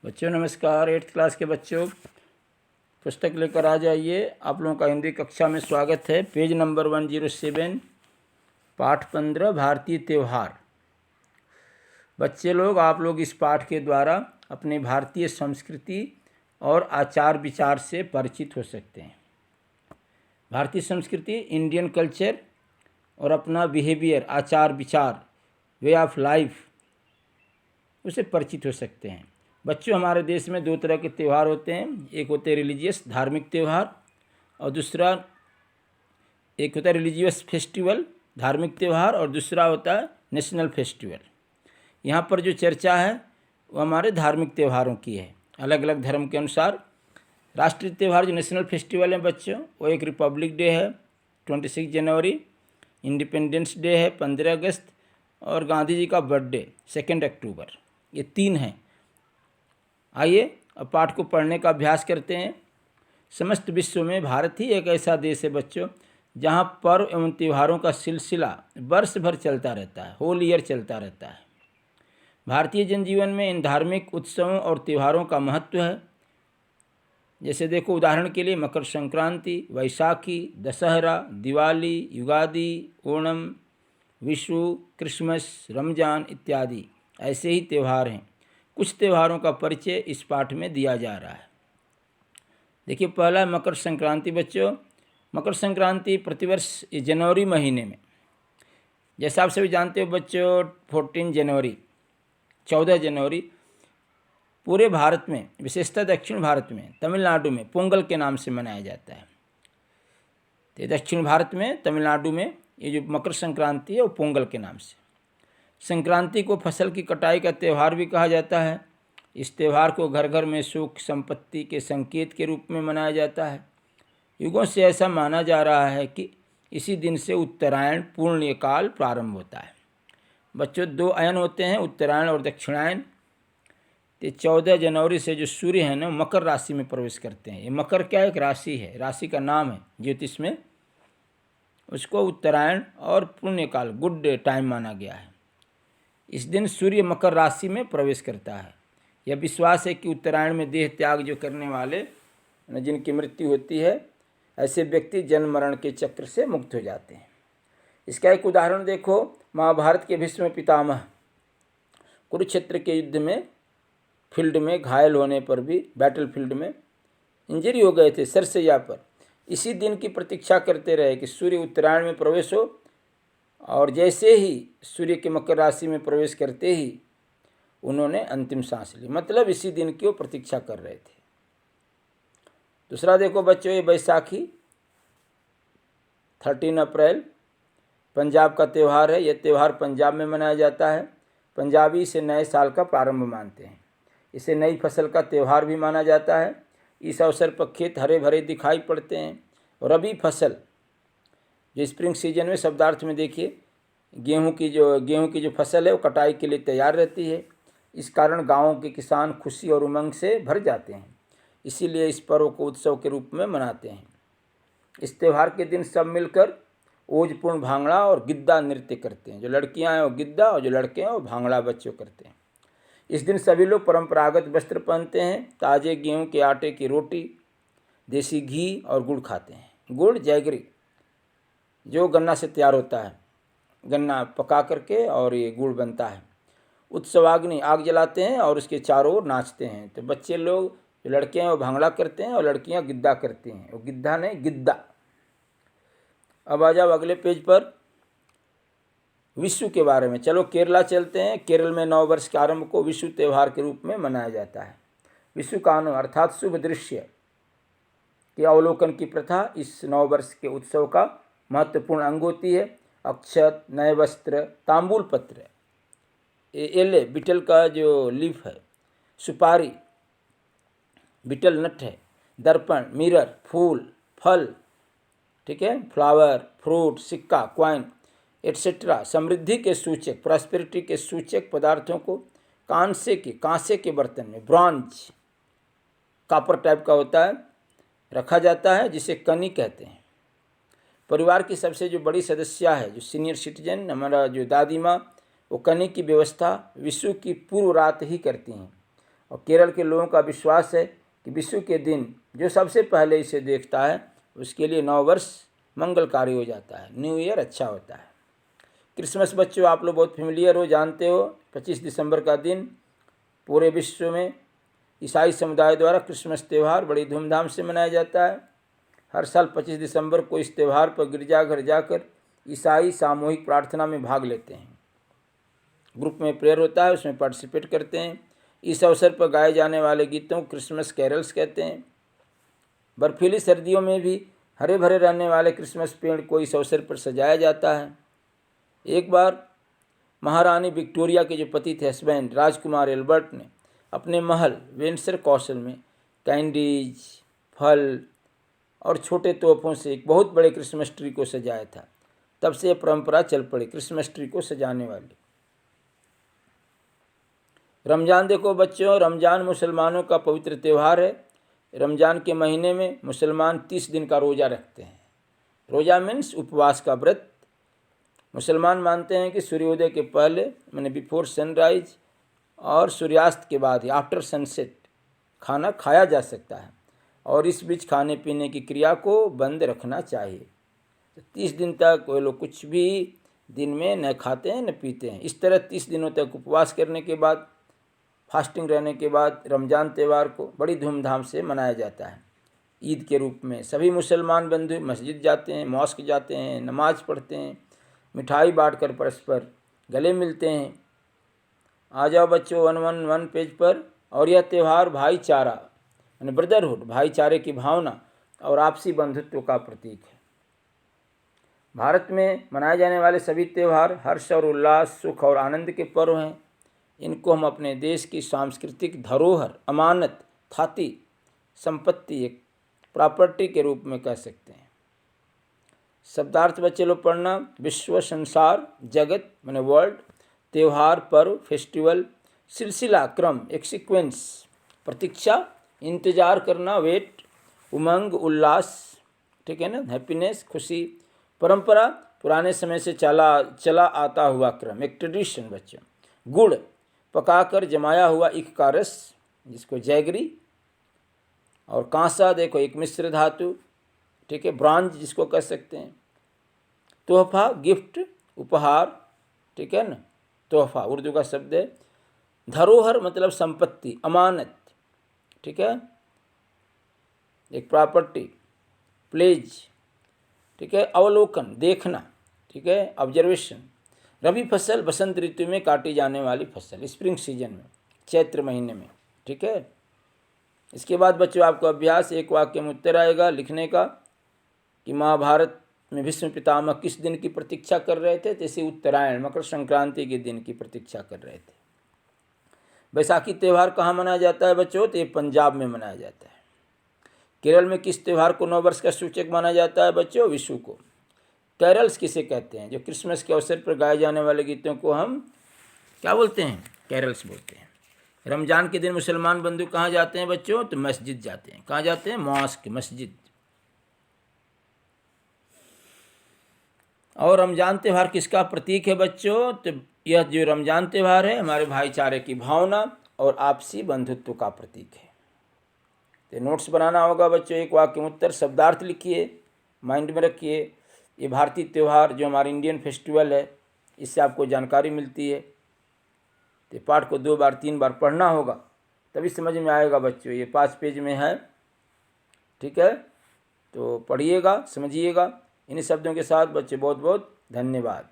बच्चों नमस्कार। 8th class के बच्चों पुस्तक लेकर आ जाइए। आप लोगों का हिंदी कक्षा में स्वागत है। पेज नंबर 107, पाठ 15 भारतीय त्यौहार। बच्चे लोग, आप लोग इस पाठ के द्वारा अपने भारतीय संस्कृति और आचार विचार से परिचित हो सकते हैं। भारतीय संस्कृति, इंडियन कल्चर और अपना बिहेवियर, आचार विचार, वे ऑफ लाइफ, उससे परिचित हो सकते हैं। बच्चों, हमारे देश में दो तरह के त्यौहार होते हैं। एक होते हैं रिलीजियस, धार्मिक त्यौहार, और दूसरा एक होता है रिलीजियस फेस्टिवल, धार्मिक त्यौहार, और दूसरा होता है नेशनल फेस्टिवल। यहाँ पर जो चर्चा है वो हमारे धार्मिक त्यौहारों की है, अलग अलग धर्म के अनुसार। राष्ट्रीय त्यौहार जो नेशनल फेस्टिवल है बच्चों, वो एक रिपब्लिक डे है 26 जनवरी, इंडिपेंडेंस डे है 15 अगस्त, और गांधी जी का बर्थडे 2 अक्टूबर। ये तीन हैं। आइए अब पाठ को पढ़ने का अभ्यास करते हैं। समस्त विश्व में भारत ही एक ऐसा देश है बच्चों जहाँ पर्व एवं त्योहारों का सिलसिला वर्ष भर चलता रहता है, होल ईयर चलता रहता है। भारतीय जनजीवन में इन धार्मिक उत्सवों और त्योहारों का महत्व है। जैसे देखो, उदाहरण के लिए मकर संक्रांति, वैसाखी, दशहरा, दिवाली, युगादि, ओणम, विशु, क्रिसमस, रमजान इत्यादि ऐसे ही त्यौहार हैं। कुछ त्योहारों का परिचय इस पाठ में दिया जा रहा है। देखिए, पहला मकर संक्रांति बच्चों। मकर संक्रांति प्रतिवर्ष जनवरी महीने में, जैसा आप सभी जानते हो बच्चों, 14 जनवरी पूरे भारत में, विशेषतः दक्षिण भारत में, तमिलनाडु में पोंगल के नाम से मनाया जाता है। तो दक्षिण भारत में, तमिलनाडु में ये जो मकर संक्रांति है वो पोंगल के नाम से। संक्रांति को फसल की कटाई का त्यौहार भी कहा जाता है। इस त्यौहार को घर घर में सुख संपत्ति के संकेत के रूप में मनाया जाता है। युगों से ऐसा माना जा रहा है कि इसी दिन से उत्तरायण पूर्ण काल प्रारंभ होता है। बच्चों, 2 अयन होते हैं, उत्तरायण और दक्षिणायन। तो 14 जनवरी से जो सूर्य है ना, मकर राशि में प्रवेश करते हैं। ये मकर क्या, एक राशि है, राशि का नाम है ज्योतिष में। उसको उत्तरायण और पुण्यकाल, गुड टाइम माना गया है। इस दिन सूर्य मकर राशि में प्रवेश करता है। यह विश्वास है कि उत्तरायण में देह त्याग जो करने वाले, जिनकी मृत्यु होती है, ऐसे व्यक्ति जन्म मरण के चक्र से मुक्त हो जाते हैं। इसका एक उदाहरण देखो, महाभारत के भीष्म पितामह कुरुक्षेत्र के युद्ध में फील्ड में घायल होने पर भी, बैटल फील्ड में इंजरी हो गए थे सरसैया पर, इसी दिन की प्रतीक्षा करते रहे कि सूर्य उत्तरायण में प्रवेश हो, और जैसे ही सूर्य के मकर राशि में प्रवेश करते ही उन्होंने अंतिम सांस ली। मतलब इसी दिन की वो प्रतीक्षा कर रहे थे। दूसरा देखो बच्चों, ये बैसाखी 13 अप्रैल पंजाब का त्यौहार है। यह त्यौहार पंजाब में मनाया जाता है। पंजाबी इसे नए साल का प्रारंभ मानते हैं। इसे नई फसल का त्यौहार भी माना जाता है। इस अवसर पर खेत हरे भरे दिखाई पड़ते हैं। और रबी फसल जो स्प्रिंग सीजन में, शब्दार्थ में देखिए, गेहूं की जो फसल है वो कटाई के लिए तैयार रहती है। इस कारण गाँवों के किसान खुशी और उमंग से भर जाते हैं। इसीलिए इस पर्व को उत्सव के रूप में मनाते हैं। इस त्यौहार के दिन सब मिलकर ओजपूर्ण भांगड़ा और गिद्दा नृत्य करते हैं। जो लड़कियां हैं वो गिद्दा और जो लड़के हैं वो भांगड़ा बच्चों करते हैं। इस दिन सभी लोग परंपरागत वस्त्र पहनते हैं, ताजे गेहूं के आटे की रोटी, देसी घी और गुड़ खाते हैं। गुड़ जैगरी जो गन्ना से तैयार होता है, गन्ना पका करके और ये गुड़ बनता है। उत्सवाग्नि, आग जलाते हैं और उसके चारों ओर नाचते हैं। तो बच्चे लोग, जो लड़के हैं वो भांगड़ा करते हैं और लड़कियां गिद्दा करती हैं। वो गिद्धा नहीं, गिद्दा। अब आ जाओ अगले पेज पर, विशु के बारे में। चलो केरला चलते हैं। केरल में नव वर्ष के आरंभ को विशु त्यौहार के रूप में मनाया जाता है। विशु कानो अर्थात शुभ दृश्य के अवलोकन की प्रथा इस नव वर्ष के उत्सव का महत्वपूर्ण अंग होती है। अक्षत, नए वस्त्र, तांबूल पत्र, एले बीटल का जो लीफ है, सुपारी बीटल नट है, दर्पण, मिरर, फूल, फल, ठीक है, फ्लावर, फ्रूट, सिक्का, क्वाइन एटसेट्रा, समृद्धि के सूचक, प्रॉस्पेरिटी के सूचक पदार्थों को कांसे के बर्तन में, ब्रॉन्ज, कापर टाइप का होता है, रखा जाता है, जिसे कनी कहते हैं। परिवार की सबसे जो बड़ी सदस्य है, जो सीनियर सिटीजन, हमारा जो दादी माँ, वो कनी की व्यवस्था विशु की पूर्व रात ही करती हैं और केरल के लोगों का विश्वास है कि विशु के दिन जो सबसे पहले इसे देखता है उसके लिए नव वर्ष मंगलकारी हो जाता है, न्यू ईयर अच्छा होता है। क्रिसमस बच्चों आप लोग बहुत फेमिलियर हो, जानते हो 25 दिसंबर का दिन पूरे विश्व में ईसाई समुदाय द्वारा क्रिसमस त्यौहार बड़ी धूमधाम से मनाया जाता है। हर साल 25 दिसंबर को इस त्यौहार पर गिरजाघर जाकर ईसाई सामूहिक प्रार्थना में भाग लेते हैं। ग्रुप में प्रेयर होता है, उसमें पार्टिसिपेट करते हैं। इस अवसर पर गाए जाने वाले गीतों को क्रिसमस कैरल्स कहते हैं। बर्फीली सर्दियों में भी हरे भरे रहने वाले क्रिसमस पेड़ को इस अवसर पर सजाया जाता है। एक बार महारानी विक्टोरिया के जो पति थे हस्बैंड राजकुमार एल्बर्ट ने अपने महल विंडसर कौशल में कैंडीज, फल और छोटे तोहफों से एक बहुत बड़े क्रिसमस ट्री को सजाया था। तब से यह परंपरा चल पड़ी क्रिसमस ट्री को सजाने वाली। रमज़ान देखो बच्चों, रमज़ान मुसलमानों का पवित्र त्यौहार है। रमज़ान के महीने में मुसलमान 30 दिन का रोज़ा रखते हैं। रोज़ा मीन्स उपवास का व्रत। मुसलमान मानते हैं कि सूर्योदय के पहले माने बिफोर सनराइज और सूर्यास्त के बाद ही आफ्टर सनसेट खाना खाया जा सकता है और इस बीच खाने पीने की क्रिया को बंद रखना चाहिए। तो 30 दिन तक कोई लोग कुछ भी दिन में न खाते हैं न पीते हैं। इस तरह 30 दिनों तक उपवास करने के बाद, फास्टिंग रहने के बाद रमज़ान त्यौहार को बड़ी धूमधाम से मनाया जाता है। ईद के रूप में सभी मुसलमान बंधु मस्जिद जाते हैं, मॉस्क जाते हैं, नमाज़ पढ़ते हैं, मिठाई बांटकर परस्पर गले मिलते हैं। आ जाओ बच्चों 111 पेज पर। और यह त्यौहार भाईचारा यानी ब्रदरहुड, भाईचारे की भावना और आपसी बंधुत्व का प्रतीक है। भारत में मनाए जाने वाले सभी त्यौहार हर्ष और उल्लास, सुख और आनंद के पर्व हैं। इनको हम अपने देश की सांस्कृतिक धरोहर, अमानत, थाती संपत्ति, एक प्रॉपर्टी के रूप में कह सकते हैं। शब्दार्थ बच्चे लोग पढ़ना। विश्व, संसार, जगत माने वर्ल्ड, त्यौहार, पर्व, फेस्टिवल, सिलसिला, क्रम, एक सीक्वेंस, प्रतीक्षा, इंतजार करना, वेट, उमंग, उल्लास, ठीक है ना, हैप्पीनेस, खुशी, परंपरा, पुराने समय से चला आता हुआ क्रम, एक ट्रेडिशन बच्चों। गुड़, पकाकर जमाया हुआ ईख का रस जिसको जैगरी। और कांसा देखो एक मिश्र धातु, ठीक है, ब्रॉन्ज जिसको कह सकते हैं। तोहफा, गिफ्ट, उपहार, ठीक है ना, तोहफा उर्दू का शब्द है। धरोहर मतलब संपत्ति, अमानत, ठीक है, एक प्रॉपर्टी। प्लेज, ठीक है, अवलोकन, देखना, ठीक है, ऑब्जर्वेशन। रबी फसल, बसंत ऋतु में काटी जाने वाली फसल, स्प्रिंग सीजन में, चैत्र महीने में, ठीक है। इसके बाद बच्चों आपको अभ्यास, एक वाक्य में उत्तर आएगा लिखने का कि महाभारत में भीष्म पितामह किस दिन की प्रतीक्षा कर रहे थे। जैसे उत्तरायण, मकर संक्रांति के दिन की प्रतीक्षा कर रहे थे। बैसाखी त्यौहार कहाँ मनाया जाता है बच्चों? तो ये पंजाब में मनाया जाता है। केरल में किस त्यौहार को नववर्ष का सूचक माना जाता है बच्चों? विशु को। कैरल्स किसे कहते हैं? जो क्रिसमस के अवसर पर गाए जाने वाले गीतों को हम क्या बोलते हैं? कैरल्स बोलते हैं। रमजान के दिन मुसलमान बंधु कहाँ जाते हैं बच्चों? तो मस्जिद जाते हैं। कहाँ जाते हैं? मॉस्क, मस्जिद। और रमज़ान त्यौहार किसका प्रतीक है बच्चों? तो यह जो रमज़ान त्यौहार है हमारे भाईचारे की भावना और आपसी बंधुत्व का प्रतीक है। तो नोट्स बनाना होगा बच्चों। एक वाक्य में उत्तर, शब्दार्थ लिखिए, माइंड में रखिए। ये भारतीय त्यौहार जो हमारा इंडियन फेस्टिवल है, इससे आपको जानकारी मिलती है। तो पाठ को 2 बार 3 बार पढ़ना होगा, तभी समझ में आएगा बच्चों। ये 5 पेज में है, ठीक है। तो पढ़िएगा, समझिएगा। इन्हीं शब्दों के साथ बच्चे बहुत बहुत धन्यवाद।